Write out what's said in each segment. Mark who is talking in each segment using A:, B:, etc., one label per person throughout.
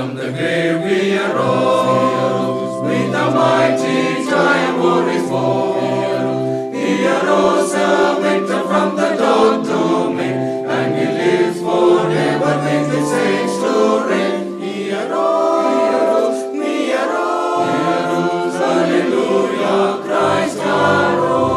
A: From the grave we arose, with a mighty triumph o'er his foe. He arose a victor from the dawn to me, and he lives forever with his saints to reign. He arose, he arose, hallelujah, Christ arose.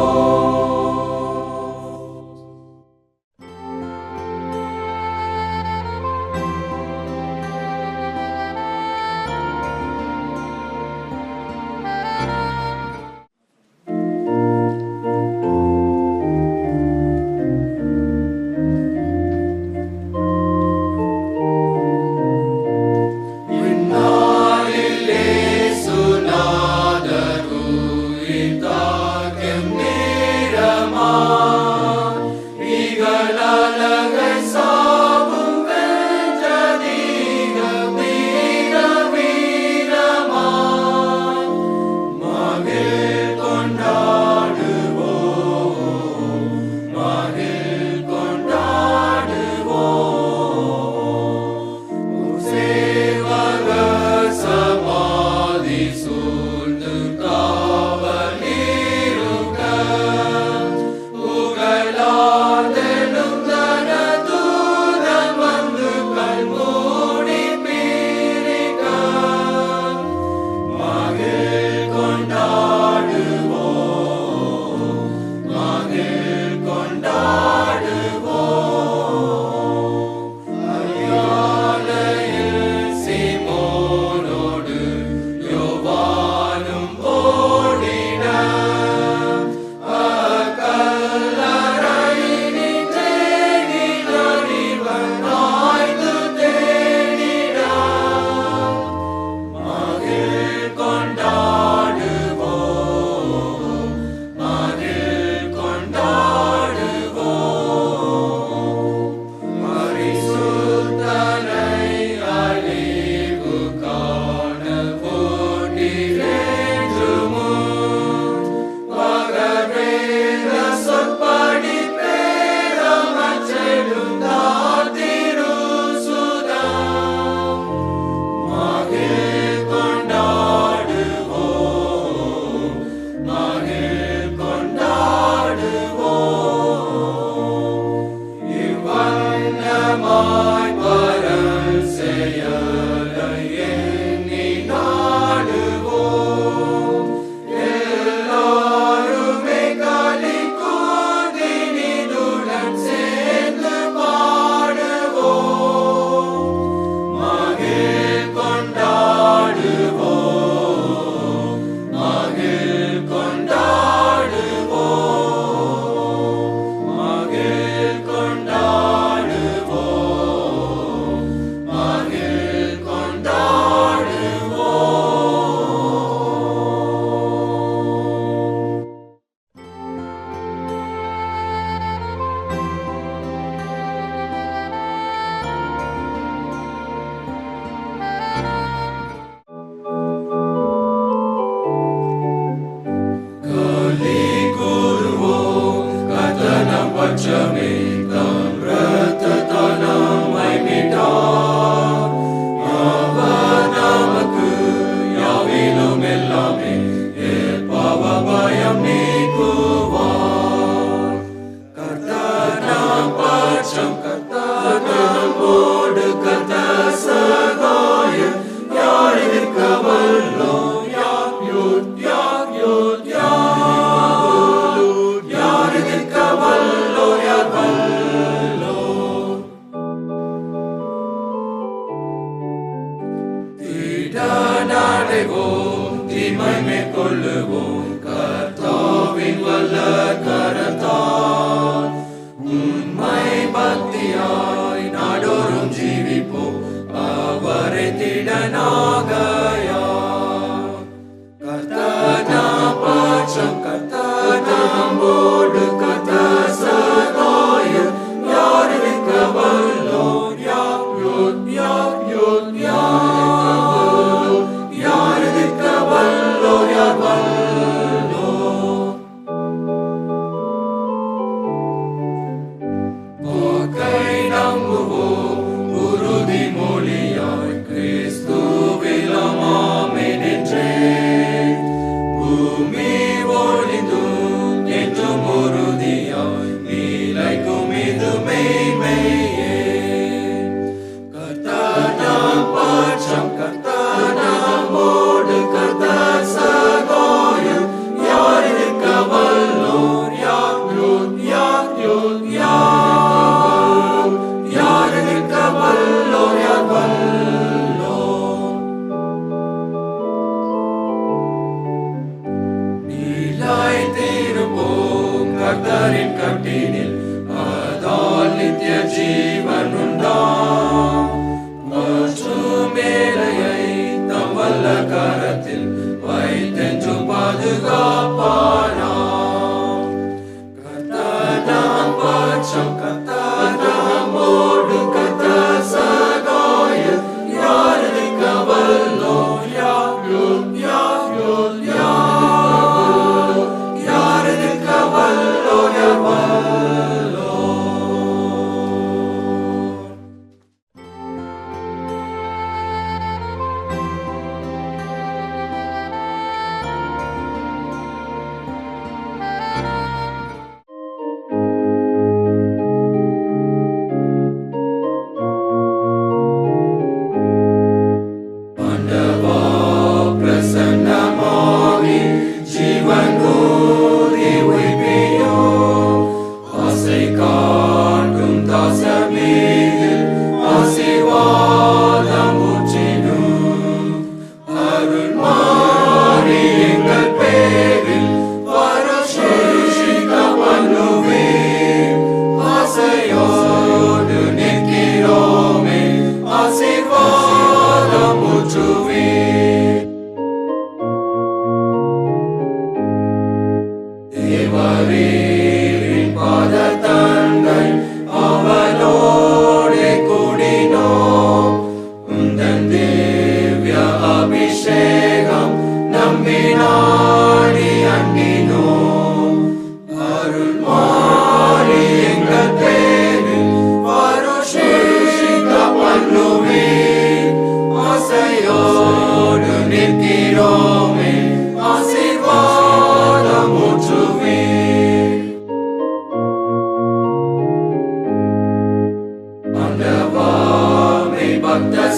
B: வாக்கை நம்புவோம் உறுதிமொழியாய் கிறிஸ்து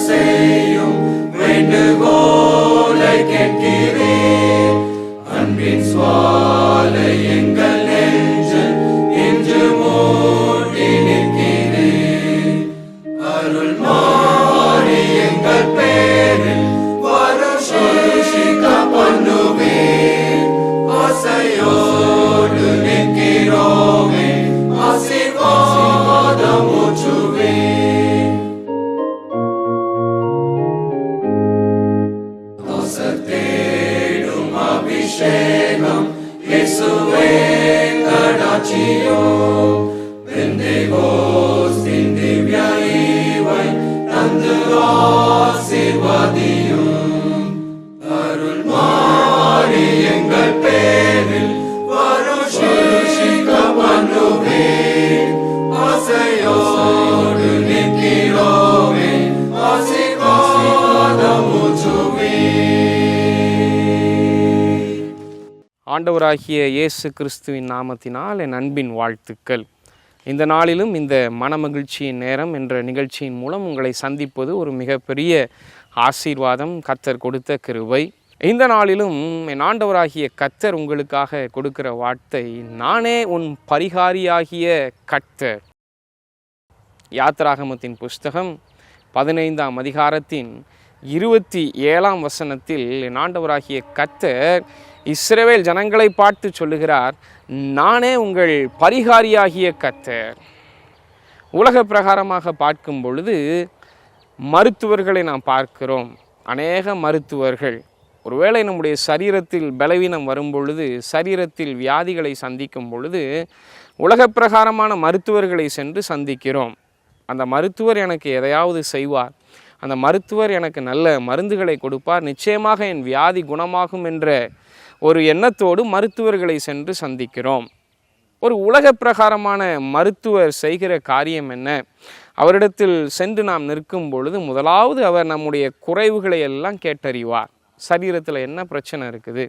A: செய்யும் வேண்டுகோளை கேட்கிறேன். அன்பின் சுவாலை எங்கள் நெஞ்சில் என்று மூட்டி நிற்கிறேன். அருள் மாறி எங்கள் பேரில் வருஷிக்க பண்ணுவேன். ஆசையோடு நிற்கிறோமே, ஆசீர்வாதம் ஊற்றுவேன். தேடும் அபிஷேகம் இயேசுவே கடாட்சியோ, பெந்தேகோஸ்தின் திவ்ய ஈவை தந்து ஆசீர்வதியும். அருள் மாறி எங்கள் பேரில் வருஷிக்க பண்ணுவேன். ஆசையோடு நிற்கிறோமே, ஆசீர்வாதம் ஊற்றுவேன்.
B: ஆண்டவராகிய இயேசு கிறிஸ்துவின் நாமத்தினால் என் அன்பின் வாழ்த்துக்கள். இந்த நாளிலும் இந்த மனமகிழ்ச்சியின் நேரம் என்ற நிகழ்ச்சியின் மூலம் உங்களை சந்திப்பது ஒரு மிகப்பெரிய ஆசீர்வாதம், கர்த்தர் கொடுத்த கிருபை. இந்த நாளிலும் என் ஆண்டவராகிய கர்த்தர் உங்களுக்காக கொடுக்கிற வார்த்தை, நானே உன் பரிகாரியாகிய கர்த்தர். யாத்திராகமத்தின் புஸ்தகம் 15ஆம் அதிகாரத்தின் 27ஆம் வசனத்தில் என் ஆண்டவராகிய கர்த்தர் இஸ்ரவேல் ஜனங்களை பார்த்து சொல்லுகிறார், நானே உங்கள் பரிகாரியாகிய கர்த்தர். உலக பிரகாரமாக பார்க்கும் பொழுது மருத்துவர்களை நாம் பார்க்கிறோம். அநேக மருத்துவர்கள் ஒருவேளை நம்முடைய சரீரத்தில் பலவீனம் வரும் பொழுது, சரீரத்தில் வியாதிகளை சந்திக்கும் பொழுது உலக பிரகாரமான மருத்துவர்களை சென்று சந்திக்கிறோம். அந்த மருத்துவர் எனக்கு எதையாவது செய்வார், அந்த மருத்துவர் எனக்கு நல்ல மருந்துகளை கொடுப்பார், நிச்சயமாக என் வியாதி குணமாகும் என்ற ஒரு எண்ணத்தோடு மருத்துவர்களை சென்று சந்திக்கிறோம். ஒரு உலக பிரகாரமான மருத்துவர் செய்கிற காரியம் என்ன? அவரிடத்தில் சென்று நாம் நிற்கும் பொழுது முதலாவது அவர் நம்முடைய குறைவுகளை எல்லாம் கேட்டறிவார். சரீரத்தில் என்ன பிரச்சனை இருக்குது,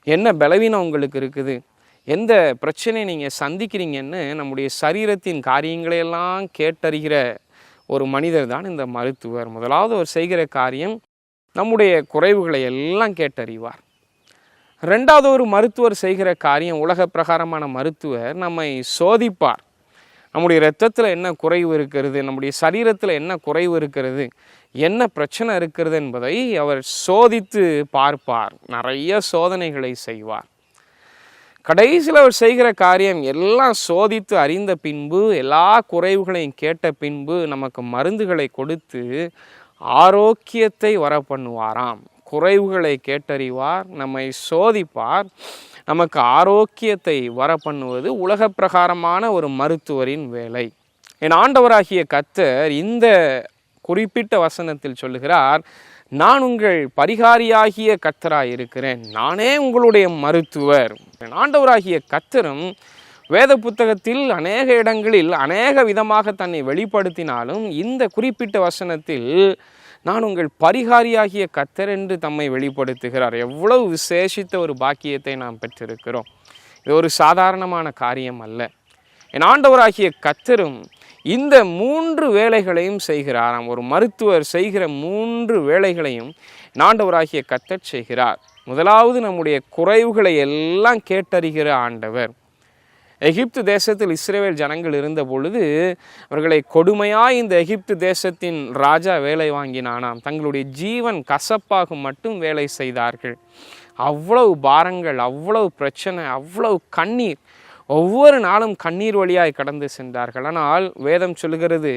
B: என்ன பலவீனம் உங்களுக்கு இருக்குது, எந்த பிரச்சனையை நீங்கள் சந்திக்கிறீங்கன்னு நம்முடைய சரீரத்தின் காரியங்களையெல்லாம் கேட்டறிகிற ஒரு மனிதர் தான் இந்த மருத்துவர். முதலாவது அவர் செய்கிற காரியம் நம்முடைய குறைவுகளை எல்லாம் கேட்டறிவார். ரெண்டாவது ஒரு மருத்துவர் செய்கிற காரியம், உலக பிரகாரமான மருத்துவர் நம்மை சோதிப்பார். நம்முடைய இரத்தத்தில் என்ன குறைவு இருக்கிறது, நம்முடைய சரீரத்தில் என்ன குறைவு இருக்கிறது, என்ன பிரச்சனை இருக்கிறது என்பதை அவர் சோதித்து பார்ப்பார். நிறைய சோதனைகளை செய்வார். கடைசியில் அவர் செய்கிற காரியம் எல்லாம் சோதித்து அறிந்த பின்பு, எல்லா குறைவுகளையும் கேட்ட பின்பு நமக்கு மருந்துகளை கொடுத்து ஆரோக்கியத்தை வர பண்ணுவாராம். குறைவுகளை கேட்டறிவார், நம்மை சோதிப்பார், நமக்கு ஆரோக்கியத்தை வர பண்ணுவது உலக பிரகாரமான ஒரு மருத்துவரின் வேலை. என் ஆண்டவராகிய கர்த்தர் இந்த குறிப்பிட்ட வசனத்தில் சொல்லுகிறார், நான் உங்கள் பரிகாரியாகிய கர்த்தராய் இருக்கிறேன், நானே உங்களுடைய மருத்துவர். என் ஆண்டவராகிய கர்த்தரும் வேத புத்தகத்தில் அநேக இடங்களில் அநேக விதமாக தன்னை வெளிப்படுத்தினாலும் இந்த குறிப்பிட்ட வசனத்தில் நான் உங்கள் பரிகாரியாகிய கர்த்தர் என்று தம்மை வெளிப்படுத்துகிறார். எவ்வளவு விசேஷித்த ஒரு பாக்கியத்தை நாம் பெற்றிருக்கிறோம். இது ஒரு சாதாரணமான காரியம் அல்ல. என் ஆண்டவராகிய கர்த்தரும் இந்த 3 வேலைகளையும் செய்கிறாராம். ஒரு மருத்துவர் செய்கிற 3 வேலைகளையும் என் ஆண்டவராகிய கர்த்தர் செய்கிறார். முதலாவது நம்முடைய குறைவுகளை எல்லாம் கேட்டறிகிற ஆண்டவர். எகிப்து தேசத்தில் இஸ்ரவேல் ஜனங்கள் இருந்த பொழுது அவர்களை கொடுமையாய் இந்த எகிப்து தேசத்தின் ராஜா வேலை வாங்கினானாம். தங்களுடைய ஜீவன் கசப்பாக மட்டும் வேலை செய்தார்கள். அவ்வளவு பாரங்கள், அவ்வளவு பிரச்சனை, அவ்வளவு கண்ணீர், ஒவ்வொரு நாளும் கண்ணீர் வழியாய் கடந்து சென்றார்கள். ஆனால் வேதம் சொல்லுகிறது,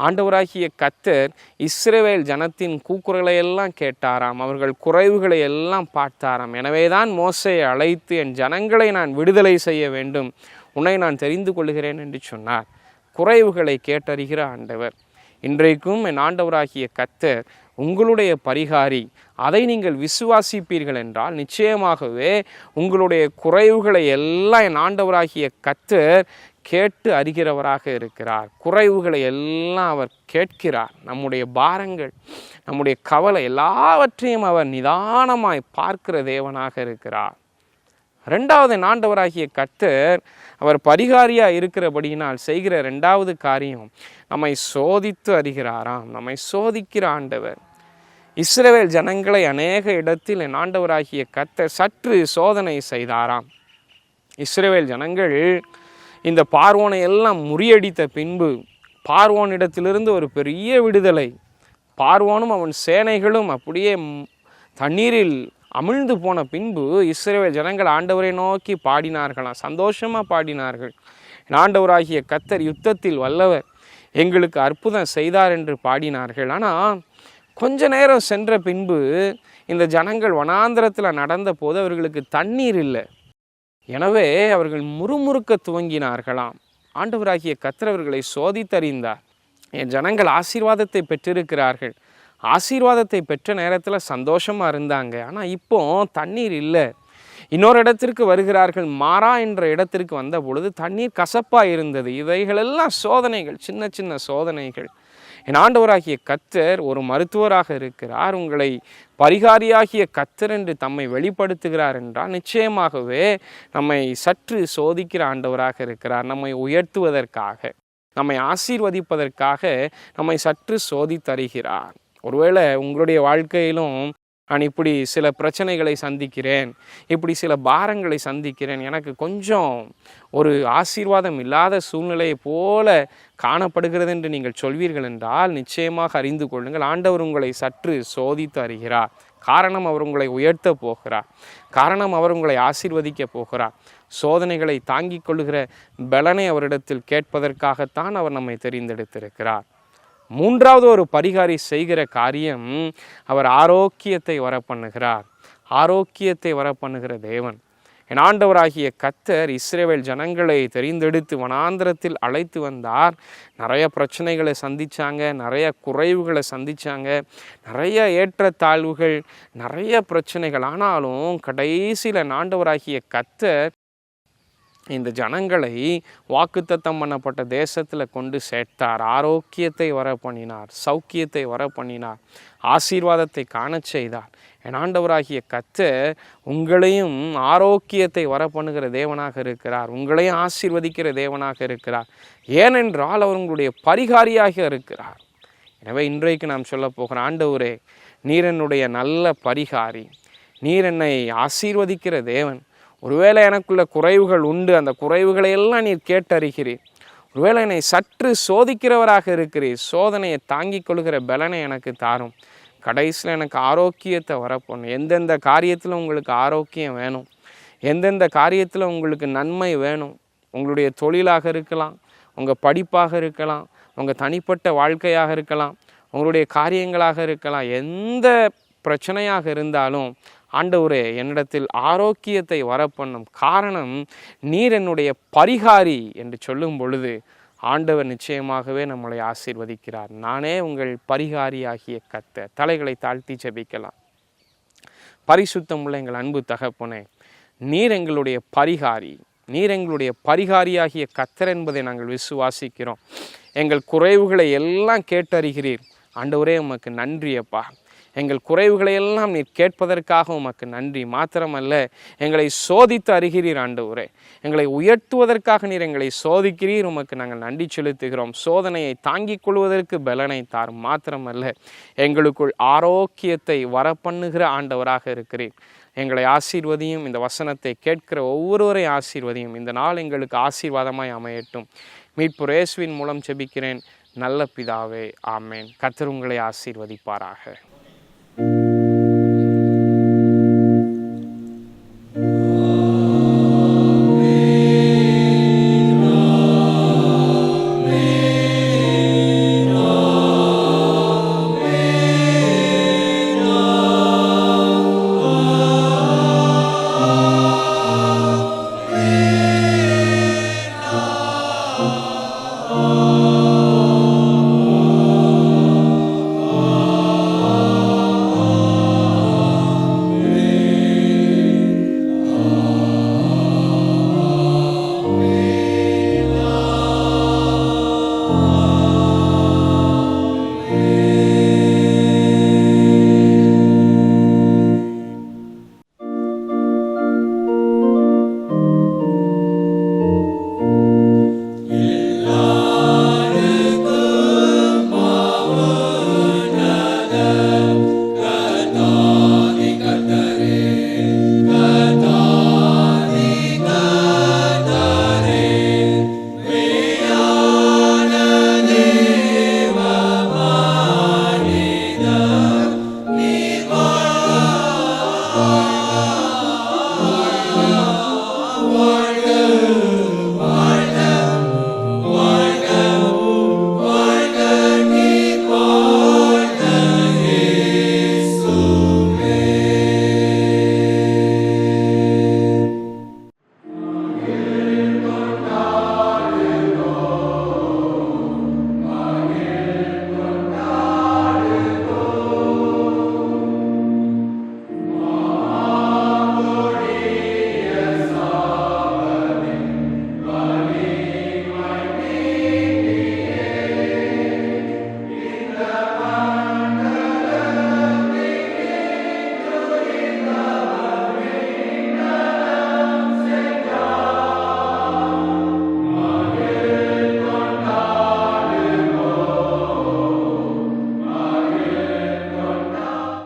B: ஆண்டவராகிய கர்த்தர் இஸ்ரவேல் ஜனத்தின் கூக்குரலை எல்லாம் கேட்டாராம், அவர்கள் குறைவுகளை எல்லாம் பார்த்தாராம். எனவேதான் மோசேயை அழைத்து, என் ஜனங்களை நான் விடுதலை செய்ய வேண்டும், உன்னை நான் தெரிந்து கொள்கிறேன் என்று சொன்னார். குறைவுகளை கேட்டறிகிற ஆண்டவர். இன்றைக்கும் என் ஆண்டவராகிய கர்த்தர் உங்களுடைய பரிகாரி. அதை நீங்கள் விசுவாசிப்பீர்கள் என்றால் நிச்சயமாகவே உங்களுடைய குறைவுகளை எல்லாம் என் ஆண்டவராகிய கர்த்தர் கேட்டு அறிகிறவராக இருக்கிறார். குறைவுகளை எல்லாம் அவர் கேட்கிறார். நம்முடைய பாரங்கள், நம்முடைய கவலை எல்லாவற்றையும் அவர் நிதானமாய் பார்க்கிற தேவனாக இருக்கிறார். ரெண்டாவது ஆண்டவராகிய கர்த்தர் அவர் பரிகாரியாக இருக்கிறபடியினால் செய்கிற ரெண்டாவது காரியம், நம்மை சோதித்து அறிகிறாராம். நம்மை சோதிக்கிற ஆண்டவர். இஸ்ரவேல் ஜனங்களை அநேக இடத்தில் என் ஆண்டவராகிய கர்த்தர் சற்று சோதனை செய்தாராம். இஸ்ரவேல் ஜனங்கள் இந்த பார்வோனை எல்லாம் முறியடித்த பின்பு பார்வோனிடத்திலிருந்து ஒரு பெரிய விடுதலை, பார்வோனும் அவன் சேனைகளும் அப்படியே தண்ணீரில் அமிழ்ந்து போன பின்பு இஸ்ரவேல் ஜனங்கள் ஆண்டவரை நோக்கி பாடினார்களாம், சந்தோஷமாக பாடினார்கள். ஆண்டவராகிய கர்த்தர் யுத்தத்தில் வல்லவர், எங்களுக்கு அற்புதம் செய்தார் என்று பாடினார்கள். ஆனால் கொஞ்ச நேரம் சென்ற பின்பு இந்த ஜனங்கள் வனாந்திரத்தில் நடந்த போது அவர்களுக்கு தண்ணீர் இல்லை. எனவே அவர்கள் முறுமுறுக்க துவங்கினார்களாம். ஆண்டவராகிய கர்த்தர் அவர்களை சோதித்தறிந்தார். என் ஜனங்கள் ஆசீர்வாதத்தை பெற்றிருக்கிறார்கள், ஆசீர்வாதத்தை பெற்ற நேரத்தில் சந்தோஷமாக இருந்தாங்க. ஆனால் இப்போ தண்ணீர் இல்லை. இன்னொரு இடத்திற்கு வருகிறார்கள், மாறா என்ற இடத்திற்கு வந்த பொழுது தண்ணீர் கசப்பாக இருந்தது. இவைகளெல்லாம் சோதனைகள், சின்ன சின்ன சோதனைகள். என் ஆண்டவராகிய கர்த்தர் ஒரு மருத்துவராக இருக்கிறார், உங்களை பரிகாரியாகிய கர்த்தர் என்று தம்மை வெளிப்படுத்துகிறார் என்றால் நிச்சயமாகவே நம்மை சற்று சோதிக்கிற ஆண்டவராக இருக்கிறார். நம்மை உயர்த்துவதற்காக, நம்மை ஆசீர்வதிப்பதற்காக நம்மை சற்று சோதித்தருகிறார். ஒருவேளை உங்களுடைய வாழ்க்கையிலும் நான் இப்படி சில பிரச்சனைகளை சந்திக்கிறேன், இப்படி சில பாரங்களை சந்திக்கிறேன், எனக்கு கொஞ்சம் ஒரு ஆசீர்வாதம் இல்லாத சூழ்நிலையை போல காணப்படுகிறது என்று நீங்கள் சொல்வீர்கள் என்றால் நிச்சயமாக அறிந்து கொள்ளுங்கள், ஆண்டவர் உங்களை சற்று சோதித்து அறிகிறார். காரணம், அவர் உங்களை உயர்த்த போகிறார். காரணம், அவர் உங்களை ஆசீர்வதிக்க போகிறார். சோதனைகளை தாங்கிக் கொள்ளுகிற பலனை அவரிடத்தில் கேட்பதற்காகத்தான் அவர் நம்மை தெரிந்தெடுத்திருக்கிறார். மூன்றாவது ஒரு பரிகாரி செய்கிற காரியம், அவர் ஆரோக்கியத்தை வர பண்ணுகிறார். ஆரோக்கியத்தை வர பண்ணுகிற தேவன். என் ஆண்டவராகிய கர்த்தர் இஸ்ரவேல் ஜனங்களை தெரிந்தெடுத்து வனாந்திரத்தில் அழைத்து வந்தார். நிறைய பிரச்சனைகளை சந்தித்தாங்க, நிறைய குறைவுகளை சந்தித்தாங்க, நிறைய ஏற்றத்தாழ்வுகள், நிறைய பிரச்சனைகள். ஆனாலும் கடைசியில் ஆண்டவராகிய கர்த்தர் இந்த ஜனங்களை வாக்குத்தத்தம் பண்ணப்பட்ட தேசத்தில் கொண்டு சேர்த்தார். ஆரோக்கியத்தை வர பண்ணினார், சௌக்கியத்தை வர பண்ணினார், ஆசீர்வாதத்தை காண செய்தார். என் ஆண்டவராகிய கர்த்தர் உங்களையும் ஆரோக்கியத்தை வர பண்ணுகிற தேவனாக இருக்கிறார், உங்களையும் ஆசீர்வதிக்கிற தேவனாக இருக்கிறார். ஏனென்றால் அவர் உங்களுடைய பரிகாரியாக இருக்கிறார். எனவே இன்றைக்கு நாம் சொல்ல போகிற, ஆண்டவரே நீர் என்னுடைய நல்ல பரிகாரி, நீர் என்னை ஆசீர்வதிக்கிற தேவன். ஒருவேளை எனக்குள்ள குறைவுகள் உண்டு, அந்த குறைவுகளை எல்லாம் நீர் கேட்டறிகிறீர். ஒருவேளை என்னை சற்று சோதிக்கிறவராக இருக்கிறீர், சோதனையை தாங்கிக் கொள்கிற பலனை எனக்கு தாரும். கடைசியில் எனக்கு ஆரோக்கியத்தை வரப்போணும். எந்தெந்த காரியத்தில் உங்களுக்கு ஆரோக்கியம் வேணும், எந்தெந்த காரியத்தில் உங்களுக்கு நன்மை வேணும், உங்களுடைய தொழிலாக இருக்கலாம், உங்கள் படிப்பாக இருக்கலாம், உங்கள் தனிப்பட்ட வாழ்க்கையாக இருக்கலாம், உங்களுடைய காரியங்களாக இருக்கலாம், எந்த பிரச்சனையாக இருந்தாலும் ஆண்டவரே என்னிடத்தில் ஆரோக்கியத்தை வரப்பண்ணும். காரணம், நீர் என்னுடைய பரிகாரி என்று சொல்லும் பொழுது ஆண்டவர் நிச்சயமாகவே நம்மளை ஆசீர்வதிக்கிறார். நானே உங்கள் பரிகாரியாகிய கர்த்தர். தலைகளை தாழ்த்தி ஜெபிக்கலாம். பரிசுத்தமுள்ள எங்கள் அன்பு தகப்பனே, நீர் எங்களுடைய பரிகாரி, நீர் எங்களுடைய பரிகாரியாகிய கர்த்தர் என்பதை நாங்கள் விசுவாசிக்கிறோம். எங்கள் குறைவுகளை எல்லாம் கேட்டறிகிறீர். ஆண்டவரே உமக்கு நன்றி அப்பா. எங்கள் குறைவுகளை எல்லாம் நீர் கேட்பதற்காக உமக்கு நன்றி. மாத்திரமல்ல, எங்களை சோதித்து அறிகிறீர் ஆண்டவரே. எங்களை உயர்த்துவதற்காக நீர் எங்களை சோதிக்கிறீர். உமக்கு நாங்கள் நன்றி செலுத்துகிறோம். சோதனையை தாங்கிக் கொள்வதற்கு பலனை தாரும். மாத்திரமல்ல, எங்களுக்குள் ஆரோக்கியத்தை வரப்பண்ணுகிற ஆண்டவராக இருக்கிறீர். எங்களை ஆசீர்வதியும். இந்த வசனத்தை கேட்கிற ஒவ்வொருவரையும் ஆசீர்வதியும். இந்த நாள் எங்களுக்கு ஆசீர்வாதமாய் அமையட்டும். மீட்பு இயேசுவின் மூலம் ஜெபிக்கிறேன் நல்ல பிதாவே, ஆமேன். கர்த்தர் உங்களை ஆசீர்வதிப்பாராக.